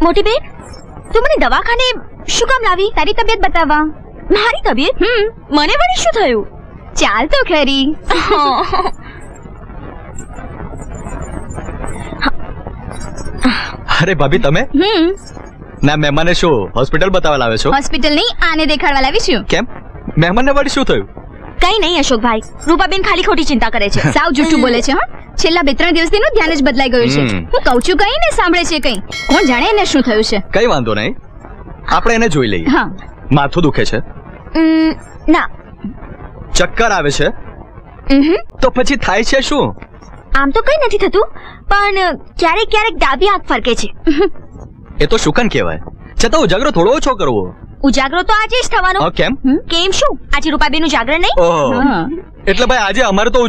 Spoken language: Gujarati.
મોટી બેન, તું મને દવાખાને શું કામ લાવી? તારી તબિયત બતાવવા. મારી તબિયત? મને વળી શું થયું? ચાલ તો ખરી. અરે ભાભી તમે ના મહેમાને શું હોસ્પિટલ બતાવવા લાવે છો? હોસ્પિટલ નહીં, આને દેખાડવા લાવી છું. કેમ મહેમાનને વળી શું થયું? કઈ નહીં અશોકભાઈ, રૂપાબેન ખાલી ખોટી ચિંતા કરે છે. સાવ જૂઠું બોલે છે. હા, છેલ્લા 2-3 દિવસથી એનું ધ્યાન જ બદલાઈ ગયું છે. હું કહું છું કઈ ને સાંભળે છે કઈ. કોણ જાણે એને શું થયું છે. કઈ વાંધો નહીં, આપણે એને જોઈ લઈએ. હા. માથું દુખે છે? ના. ચક્કર આવે છે? તો પછી થાય છે શું? આમ તો કઈ નથી થતું, પણ ક્યારેક ક્યારેક ડાબી આંખ ફરકે છે. એ તો શુકન કહેવાય. છતાં ઉજાગરો થોડો ઓછો કરવો. ઉજાગરો તો આજે જ થવાનો. કેમ? કેમ શું? આજે રૂપાબેન નું જાગરણ નહીં? ઓહ, એટલે ભાઈ આજે અમારે તો